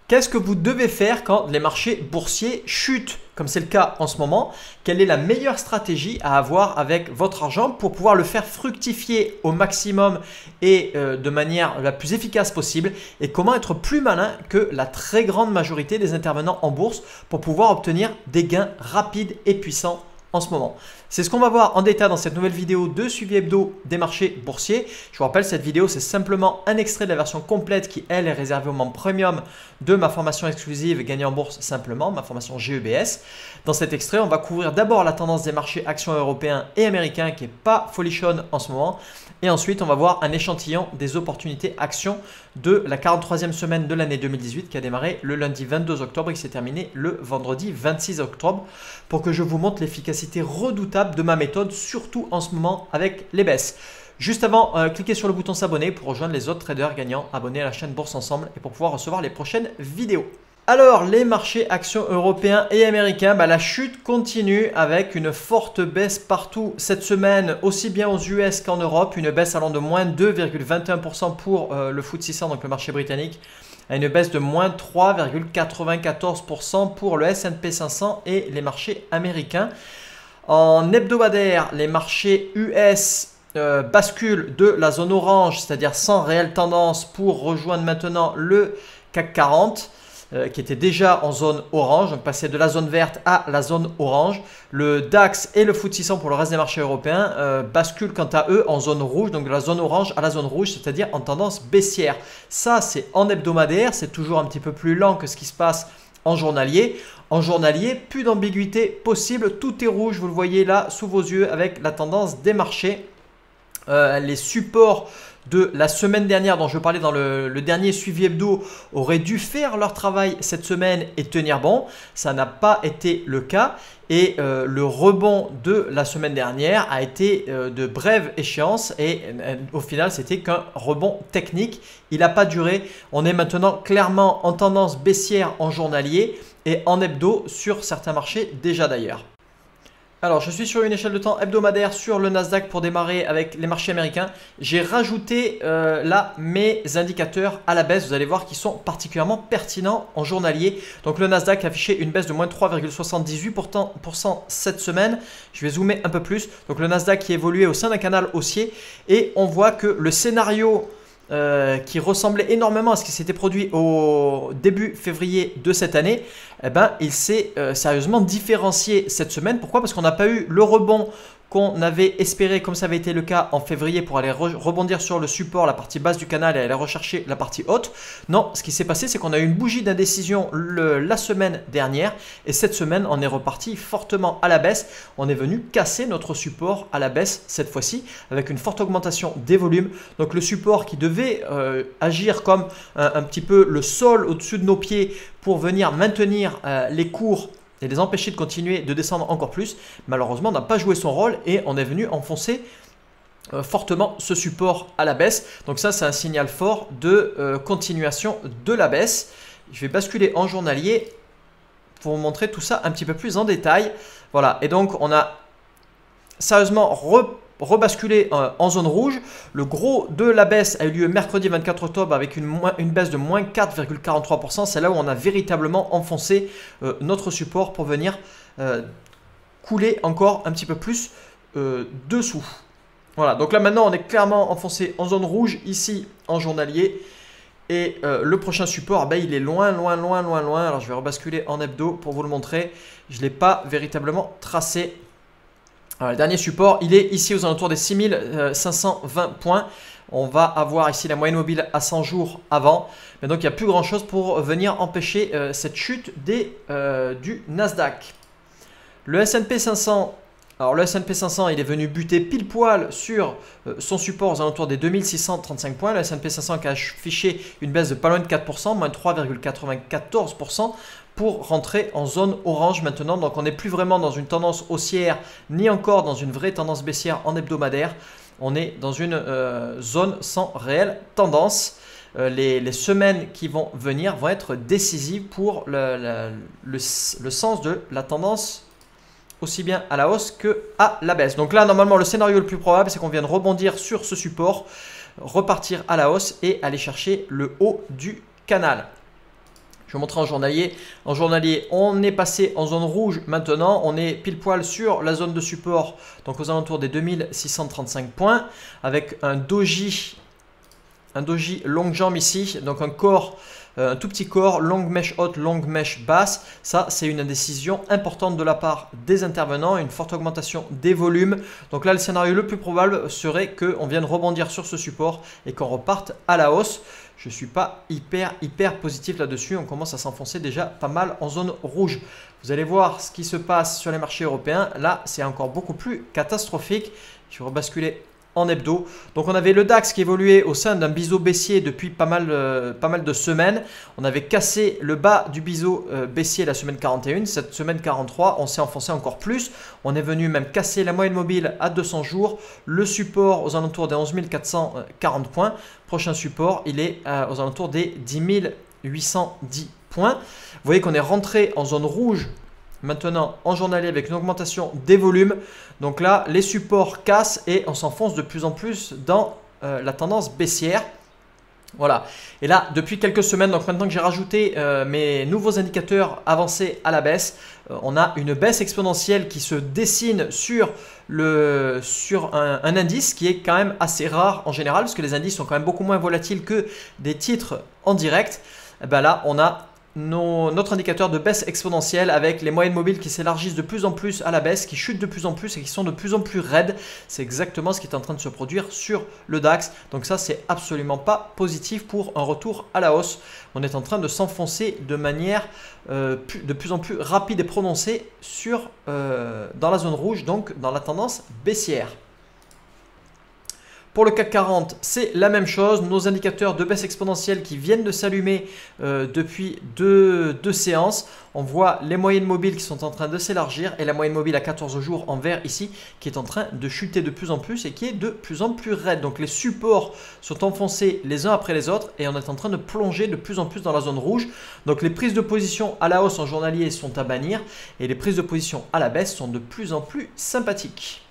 Qu'est-ce que vous devez faire quand les marchés boursiers chutent, comme c'est le cas en ce moment? Quelle est la meilleure stratégie à avoir avec votre argent pour pouvoir le faire fructifier au maximum et de manière la plus efficace possible? Et comment être plus malin que la très grande majorité des intervenants en bourse pour pouvoir obtenir des gains rapides et puissants en ce moment? C'est ce qu'on va voir en détail dans cette nouvelle vidéo de suivi hebdo des marchés boursiers. Je vous rappelle, cette vidéo, c'est simplement un extrait de la version complète qui, elle, est réservée aux membres premium de ma formation exclusive Gagner en bourse simplement, ma formation GEBS. Dans cet extrait, on va couvrir d'abord la tendance des marchés actions européens et américains qui n'est pas folichonne en ce moment. Et ensuite, on va voir un échantillon des opportunités actions de la 43e semaine de l'année 2018 qui a démarré le lundi 22 octobre et qui s'est terminé le vendredi 26 octobre pour que je vous montre l'efficacité redoutable de ma méthode, surtout en ce moment avec les baisses. Juste avant, cliquez sur le bouton s'abonner pour rejoindre les autres traders gagnants abonnés à la chaîne Bourse Ensemble et pour pouvoir recevoir les prochaines vidéos. Alors, les marchés actions européens et américains, la chute continue avec une forte baisse partout cette semaine, aussi bien aux US qu'en Europe, une baisse allant de moins 2,21% pour le FTSE 100, donc le marché britannique, à une baisse de moins 3,94% pour le S&P 500 et les marchés américains. En hebdomadaire, les marchés US basculent de la zone orange, c'est-à-dire sans réelle tendance, pour rejoindre maintenant le CAC 40. Qui était déjà en zone orange, donc passer de la zone verte à la zone orange. Le DAX et le FTSE 100 pour le reste des marchés européens basculent quant à eux en zone rouge, donc de la zone orange à la zone rouge, c'est-à-dire en tendance baissière. Ça, c'est en hebdomadaire, c'est toujours un petit peu plus lent que ce qui se passe en journalier. En journalier, plus d'ambiguïté possible, tout est rouge, vous le voyez là sous vos yeux avec la tendance des marchés. Les supports de la semaine dernière dont je parlais dans le dernier suivi hebdo auraient dû faire leur travail cette semaine et tenir bon. Ça n'a pas été le cas et le rebond de la semaine dernière a été de brève échéance et au final c'était qu'un rebond technique. Il n'a pas duré. On est maintenant clairement en tendance baissière en journalier et en hebdo sur certains marchés déjà d'ailleurs. Alors, je suis sur une échelle de temps hebdomadaire sur le Nasdaq pour démarrer avec les marchés américains. J'ai rajouté là mes indicateurs à la baisse. Vous allez voir qu'ils sont particulièrement pertinents en journalier. Donc, le Nasdaq a affiché une baisse de moins 3,78% cette semaine. Je vais zoomer un peu plus. Donc, le Nasdaq qui évoluait au sein d'un canal haussier et on voit que le scénario qui ressemblait énormément à ce qui s'était produit au début février de cette année, il s'est sérieusement différencié cette semaine. Pourquoi? Parce qu'on n'a pas eu le rebond qu'on avait espéré comme ça avait été le cas en février pour aller rebondir sur le support, la partie basse du canal et aller rechercher la partie haute. Non, ce qui s'est passé, c'est qu'on a eu une bougie d'indécision la semaine dernière et cette semaine, on est reparti fortement à la baisse. On est venu casser notre support à la baisse cette fois-ci avec une forte augmentation des volumes. Donc le support qui devait agir comme un petit peu le sol au-dessus de nos pieds pour venir maintenir les cours et les empêcher de continuer de descendre encore plus, malheureusement n'a pas joué son rôle et on est venu enfoncer fortement ce support à la baisse. Donc ça, c'est un signal fort de continuation de la baisse. Je vais basculer en journalier pour vous montrer tout ça un petit peu plus en détail. Voilà, et donc on a sérieusement rebasculé en zone rouge. Le gros de la baisse a eu lieu mercredi 24 octobre avec une baisse de moins 4,43%. C'est là où on a véritablement enfoncé notre support pour venir couler encore un petit peu plus dessous. Voilà, donc là maintenant on est clairement enfoncé en zone rouge ici en journalier. Et le prochain support, il est loin. Alors je vais rebasculer en hebdo pour vous le montrer. Je ne l'ai pas véritablement tracé. Alors, le dernier support, il est ici aux alentours des 6520 points. On va avoir ici la moyenne mobile à 100 jours avant. Mais donc, il n'y a plus grand chose pour venir empêcher cette chute du Nasdaq. Le S&P 500, alors le S&P 500, il est venu buter pile poil sur son support aux alentours des 2635 points. Le S&P 500 qui a affiché une baisse de pas loin de 4%, moins 3,94%. Pour rentrer en zone orange maintenant. Donc on n'est plus vraiment dans une tendance haussière ni encore dans une vraie tendance baissière en hebdomadaire. On est dans une zone sans réelle tendance. Les semaines qui vont venir vont être décisives pour le sens de la tendance aussi bien à la hausse que à la baisse. Donc là normalement le scénario le plus probable c'est qu'on vienne rebondir sur ce support, repartir à la hausse et aller chercher le haut du canal. Je vais montrer en journalier. En journalier, on est passé en zone rouge maintenant. On est pile poil sur la zone de support, donc aux alentours des 2635 points, avec un doji longue jambe ici, donc un corps, un tout petit corps, longue mèche haute, longue mèche basse. Ça, c'est une indécision importante de la part des intervenants, une forte augmentation des volumes. Donc là, le scénario le plus probable serait qu'on vienne rebondir sur ce support et qu'on reparte à la hausse. Je ne suis pas hyper positif là-dessus. On commence à s'enfoncer déjà pas mal en zone rouge. Vous allez voir ce qui se passe sur les marchés européens. Là, c'est encore beaucoup plus catastrophique. Je vais rebasculer en hebdo. Donc on avait le DAX qui évoluait au sein d'un biseau baissier depuis pas mal de semaines. On avait cassé le bas du biseau baissier la semaine 41. Cette semaine 43, on s'est enfoncé encore plus. On est venu même casser la moyenne mobile à 200 jours. Le support aux alentours des 11 440 points. Prochain support, il est aux alentours des 10 810 points. Vous voyez qu'on est rentré en zone rouge maintenant en journalier avec une augmentation des volumes. Donc là, les supports cassent et on s'enfonce de plus en plus dans la tendance baissière. Voilà. Et là, depuis quelques semaines, donc maintenant que j'ai rajouté mes nouveaux indicateurs avancés à la baisse, on a une baisse exponentielle qui se dessine sur un indice qui est quand même assez rare en général, parce que les indices sont quand même beaucoup moins volatiles que des titres en direct. Et ben là, on a notre indicateur de baisse exponentielle avec les moyennes mobiles qui s'élargissent de plus en plus à la baisse, qui chutent de plus en plus et qui sont de plus en plus raides. C'est exactement ce qui est en train de se produire sur le DAX. Donc ça, c'est absolument pas positif pour un retour à la hausse. On est en train de s'enfoncer de manière de plus en plus rapide et prononcée dans la zone rouge, donc dans la tendance baissière. Pour le CAC 40, c'est la même chose. Nos indicateurs de baisse exponentielle qui viennent de s'allumer depuis deux séances. On voit les moyennes mobiles qui sont en train de s'élargir et la moyenne mobile à 14 jours en vert ici qui est en train de chuter de plus en plus et qui est de plus en plus raide. Donc les supports sont enfoncés les uns après les autres et on est en train de plonger de plus en plus dans la zone rouge. Donc les prises de position à la hausse en journalier sont à bannir et les prises de position à la baisse sont de plus en plus sympathiques.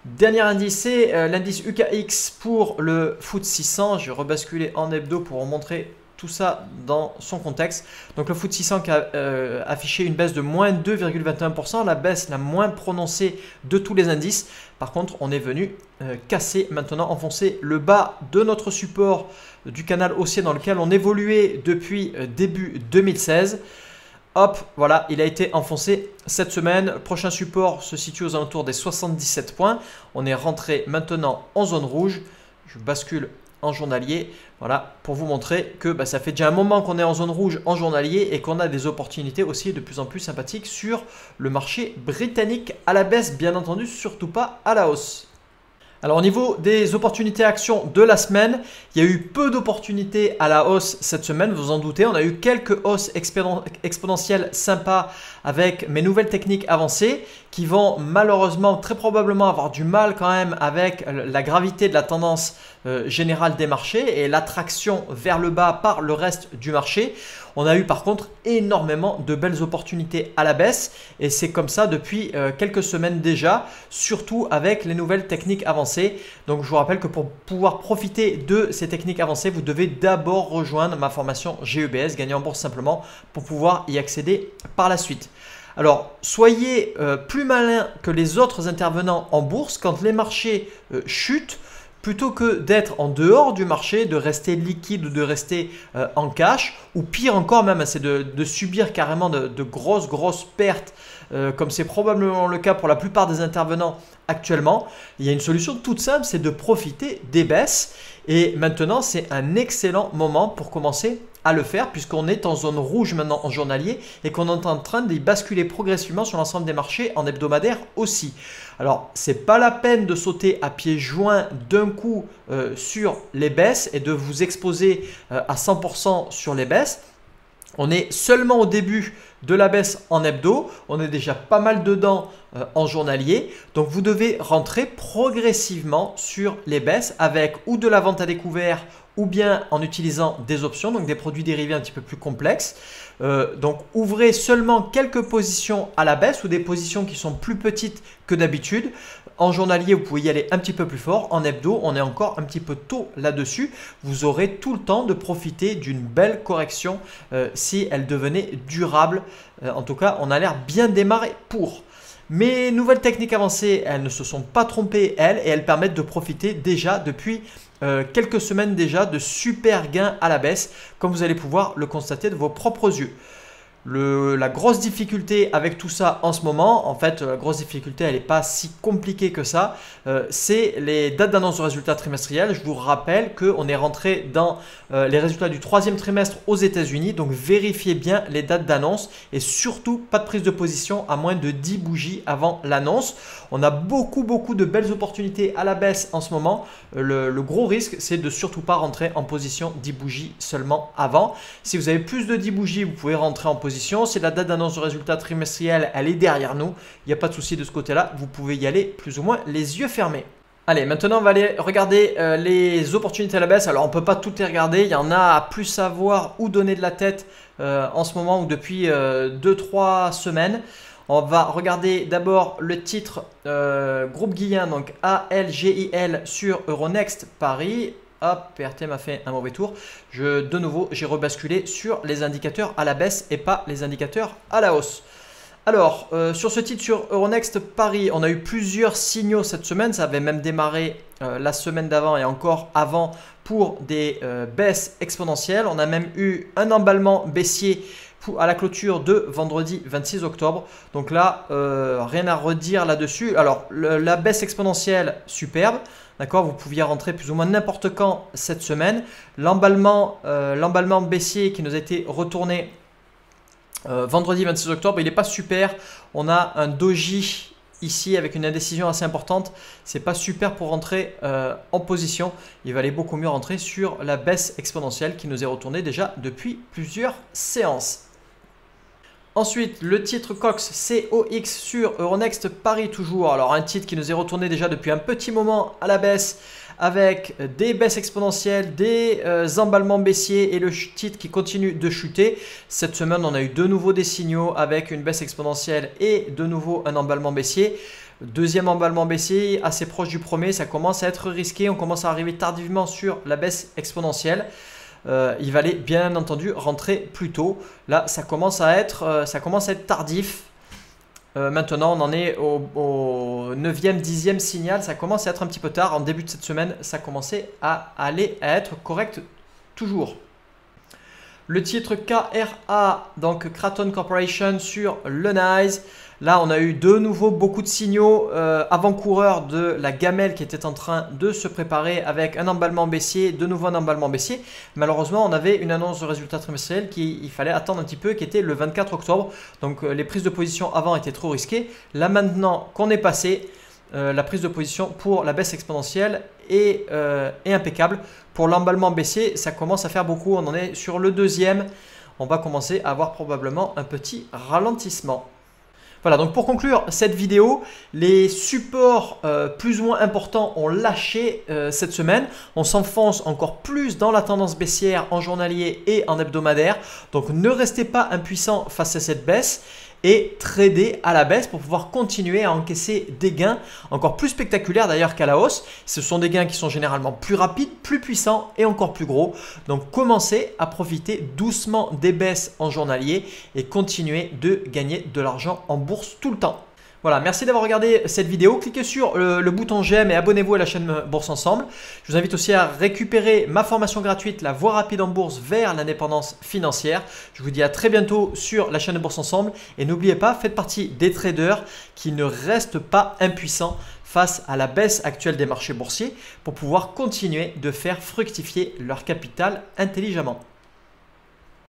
Dernier indice, c'est l'indice UKX pour le FTSE 600. Je vais rebasculer en hebdo pour vous montrer tout ça dans son contexte. Donc le FTSE 600 qui a affiché une baisse de moins 2,21%, la baisse la moins prononcée de tous les indices. Par contre, on est venu casser, maintenant enfoncer le bas de notre support du canal haussier dans lequel on évoluait depuis début 2016. Hop, voilà, il a été enfoncé cette semaine. Prochain support se situe aux alentours des 77 points. On est rentré maintenant en zone rouge. Je bascule en journalier. Voilà, pour vous montrer que ça fait déjà un moment qu'on est en zone rouge en journalier et qu'on a des opportunités aussi de plus en plus sympathiques sur le marché britannique à la baisse, bien entendu, surtout pas à la hausse. Alors au niveau des opportunités actions de la semaine, il y a eu peu d'opportunités à la hausse cette semaine, vous vous en doutez. On a eu quelques hausses exponentielles sympas avec mes nouvelles techniques avancées qui vont malheureusement très probablement avoir du mal quand même avec la gravité de la tendance générale des marchés et l'attraction vers le bas par le reste du marché. On a eu par contre énormément de belles opportunités à la baisse et c'est comme ça depuis quelques semaines déjà, surtout avec les nouvelles techniques avancées. Donc je vous rappelle que pour pouvoir profiter de ces techniques avancées, vous devez d'abord rejoindre ma formation GEBS, Gagner en bourse simplement, pour pouvoir y accéder par la suite. Alors, soyez plus malin que les autres intervenants en bourse quand les marchés chutent. Plutôt que d'être en dehors du marché, de rester liquide ou de rester en cash, ou pire encore même, c'est de subir carrément de grosses pertes, comme c'est probablement le cas pour la plupart des intervenants actuellement. Il y a une solution toute simple, c'est de profiter des baisses. Et maintenant, c'est un excellent moment pour commencer à le faire puisqu'on est en zone rouge maintenant en journalier et qu'on est en train d'y basculer progressivement sur l'ensemble des marchés en hebdomadaire aussi. Alors, ce n'est pas la peine de sauter à pieds joints d'un coup sur les baisses et de vous exposer à 100% sur les baisses. On est seulement au début de la baisse en hebdo, on est déjà pas mal dedans en journalier. Donc vous devez rentrer progressivement sur les baisses avec ou de la vente à découvert ou bien en utilisant des options, donc des produits dérivés un petit peu plus complexes. Donc ouvrez seulement quelques positions à la baisse ou des positions qui sont plus petites que d'habitude En journalier, vous pouvez y aller un petit peu plus fort. En hebdo, on est encore un petit peu tôt là-dessus. Vous aurez tout le temps de profiter d'une belle correction si elle devenait durable. En tout cas, on a l'air bien démarré pour. Mes nouvelles techniques avancées, elles ne se sont pas trompées, elles, et elles permettent de profiter déjà depuis quelques semaines déjà de super gains à la baisse, comme vous allez pouvoir le constater de vos propres yeux. La grosse difficulté avec tout ça en ce moment, en fait la grosse difficulté elle n'est pas si compliquée que ça, c'est les dates d'annonce de résultats trimestriels. Je vous rappelle qu'on est rentré dans les résultats du troisième trimestre aux États-Unis, donc vérifiez bien les dates d'annonce et surtout pas de prise de position à moins de 10 bougies avant l'annonce. On a beaucoup de belles opportunités à la baisse en ce moment. Le gros risque c'est de surtout pas rentrer en position 10 bougies seulement avant. Si vous avez plus de 10 bougies, vous pouvez rentrer en position. Si la date d'annonce de résultats trimestriels elle est derrière nous, il n'y a pas de souci de ce côté-là, vous pouvez y aller plus ou moins les yeux fermés. Allez, maintenant on va aller regarder les opportunités à la baisse. Alors on ne peut pas toutes les regarder, il y en a à plus savoir où donner de la tête en ce moment ou depuis 2-3 semaines. On va regarder d'abord le titre groupe Guillain, donc ALGIL sur Euronext Paris. Hop, PRT m'a fait un mauvais tour. De nouveau, j'ai rebasculé sur les indicateurs à la baisse et pas les indicateurs à la hausse. Alors, sur ce titre sur Euronext Paris, on a eu plusieurs signaux cette semaine. Ça avait même démarré la semaine d'avant et encore avant pour des baisses exponentielles. On a même eu un emballement baissier à la clôture de vendredi 26 octobre. Donc là, rien à redire là-dessus. Alors, la baisse exponentielle, superbe. D'accord, vous pouviez rentrer plus ou moins n'importe quand cette semaine. L'emballement baissier qui nous a été retourné vendredi 26 octobre, il n'est pas super. On a un doji ici avec une indécision assez importante. C'est pas super pour rentrer en position. Il valait beaucoup mieux rentrer sur la baisse exponentielle qui nous est retournée déjà depuis plusieurs séances. Ensuite, le titre COX sur Euronext Paris toujours. Alors un titre qui nous est retourné déjà depuis un petit moment à la baisse avec des baisses exponentielles, des emballements baissiers et le titre qui continue de chuter. Cette semaine, on a eu de nouveau des signaux avec une baisse exponentielle et de nouveau un emballement baissier. Deuxième emballement baissier, assez proche du premier, ça commence à être risqué. On commence à arriver tardivement sur la baisse exponentielle. Il valait bien entendu rentrer plus tôt. Là, ça commence à être tardif. Maintenant, on en est au 9e, 10e signal. Ça commence à être un petit peu tard. En début de cette semaine, ça commençait à être correct toujours. Le titre KRA, donc Kraton Corporation sur le NYSE. Là, on a eu de nouveau beaucoup de signaux avant-coureurs de la gamelle qui était en train de se préparer avec un emballement baissier, de nouveau un emballement baissier. Malheureusement, on avait une annonce de résultats trimestriels qu'il fallait attendre un petit peu, qui était le 24 octobre. Donc, les prises de position avant étaient trop risquées. Là, maintenant qu'on est passé, la prise de position pour la baisse exponentielle est impeccable. Pour l'emballement baissier, ça commence à faire beaucoup. On en est sur le deuxième. On va commencer à avoir probablement un petit ralentissement. Voilà, donc pour conclure cette vidéo, les supports plus ou moins importants ont lâché cette semaine. On s'enfonce encore plus dans la tendance baissière en journalier et en hebdomadaire. Donc ne restez pas impuissants face à cette baisse et trader à la baisse pour pouvoir continuer à encaisser des gains encore plus spectaculaires d'ailleurs qu'à la hausse. Ce sont des gains qui sont généralement plus rapides, plus puissants et encore plus gros. Donc commencez à profiter doucement des baisses en journalier et continuez de gagner de l'argent en bourse tout le temps. Voilà, merci d'avoir regardé cette vidéo. Cliquez sur le bouton j'aime et abonnez-vous à la chaîne Bourse Ensemble. Je vous invite aussi à récupérer ma formation gratuite, la voie rapide en bourse vers l'indépendance financière. Je vous dis à très bientôt sur la chaîne de Bourse Ensemble. Et n'oubliez pas, faites partie des traders qui ne restent pas impuissants face à la baisse actuelle des marchés boursiers pour pouvoir continuer de faire fructifier leur capital intelligemment.